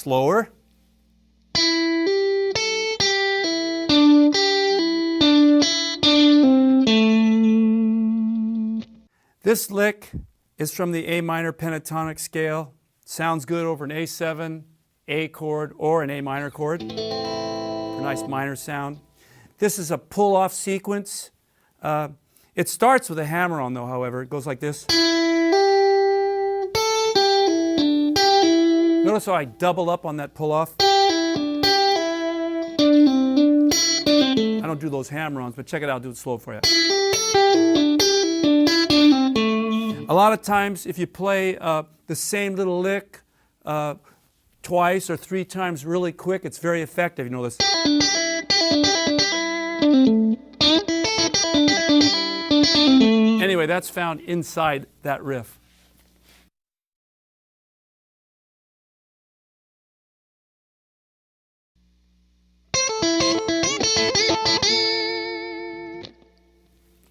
Slower. This lick is from the A minor pentatonic scale. Sounds good over an A7, A chord, or an A minor chord. A nice minor sound. This is a pull-off sequence. It starts with a hammer-on though, however. It goes like this. Notice how I double up on that pull-off? I don't do those hammer-ons, but check it out, I'll do it slow for you. A lot of times, if you play the same little lick twice or three times really quick, it's very effective. You know this. Anyway, that's found inside that riff.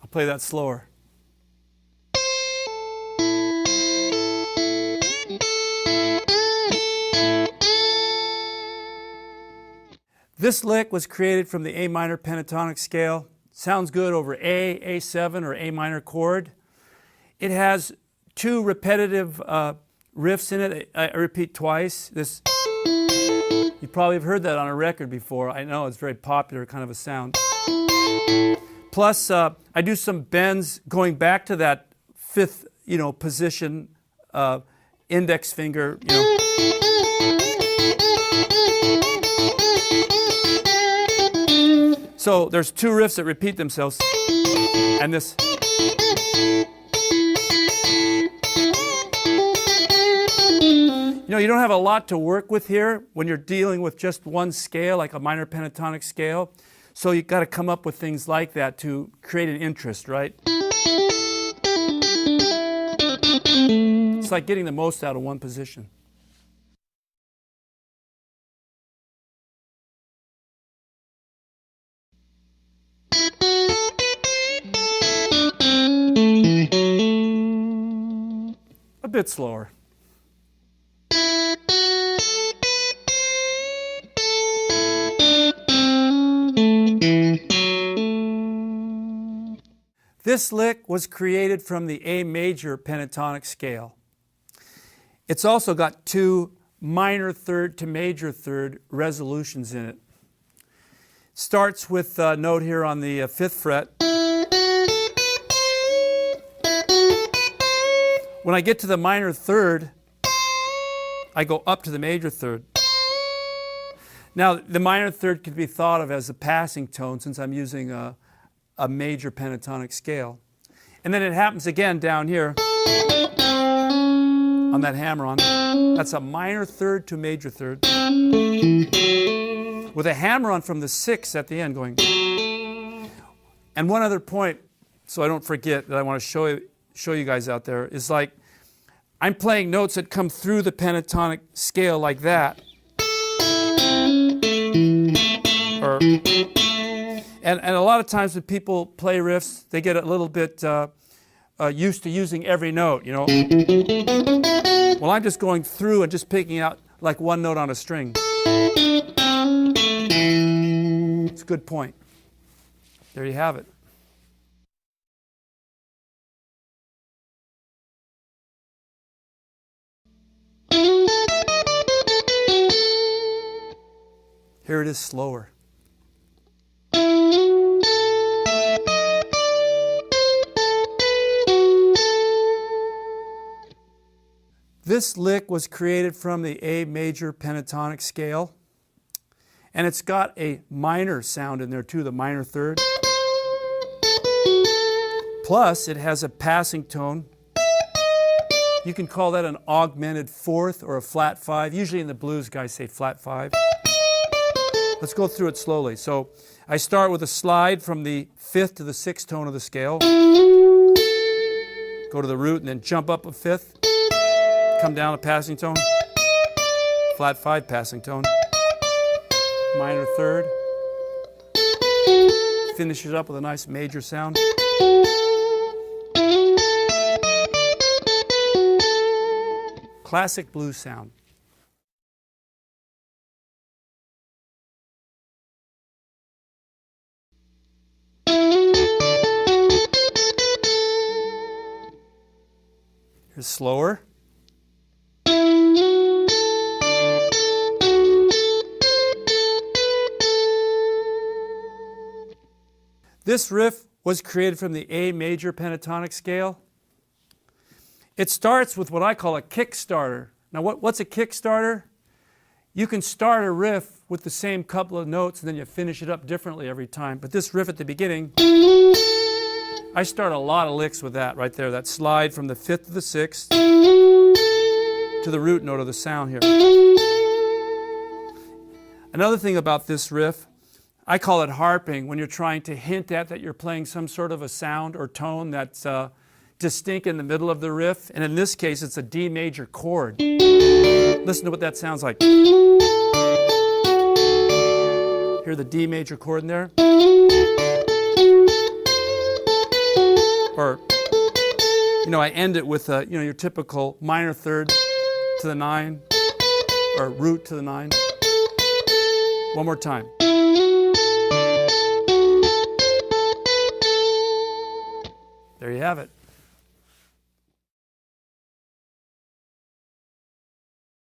I'll play that slower. This lick was created from the A minor pentatonic scale. Sounds good over A, A7, or A minor chord. It has two repetitive riffs in it. I repeat twice. This, you probably have heard that on a record before. I know it's very popular kind of a sound. Plus, I do some bends going back to that fifth, position, index finger, So there's two riffs that repeat themselves, and this. You don't have a lot to work with here when you're dealing with just one scale, like a minor pentatonic scale. So you've got to come up with things like that to create an interest, right? It's like getting the most out of one position. A bit slower. This lick was created from the A major pentatonic scale. It's also got two minor third to major third resolutions in it. Starts with a note here on the 5th fret. When I get to the minor third, I go up to the major third. Now, the minor third could be thought of as a passing tone since I'm using a major pentatonic scale. And then it happens again down here on that hammer-on. That's a minor third to major third. With a hammer-on from the 6th at the end going. And one other point, so I don't forget, that I want to show you guys out there, is like I'm playing notes that come through the pentatonic scale like that. And a lot of times when people play riffs, they get a little bit used to using every note, Well, I'm just going through and just picking out like one note on a string. It's a good point. There you have it. Here it is slower. This lick was created from the A major pentatonic scale, and it's got a minor sound in there too, the minor third. Plus, it has a passing tone. You can call that an augmented 4th or a flat 5. Usually in the blues, guys say flat 5. Let's go through it slowly. So I start with a slide from the 5th to the 6th tone of the scale. Go to the root and then jump up a 5th. Come down a passing tone. Flat 5 passing tone. Minor third. Finish it up with a nice major sound. Classic blues sound. Here's slower. This riff was created from the A major pentatonic scale. It starts with what I call a kickstarter. Now what's a kickstarter? You can start a riff with the same couple of notes and then you finish it up differently every time. But this riff at the beginning, I start a lot of licks with that right there, that slide from the 5th to the 6th to the root note of the sound here. Another thing about this riff, I call it harping, when you're trying to hint at that you're playing some sort of a sound or tone that's distinct in the middle of the riff. And in this case, it's a D major chord. Listen to what that sounds like. Hear the D major chord in there? Or, I end it with your typical minor third to the 9, or root to the 9. One more time. There you have it.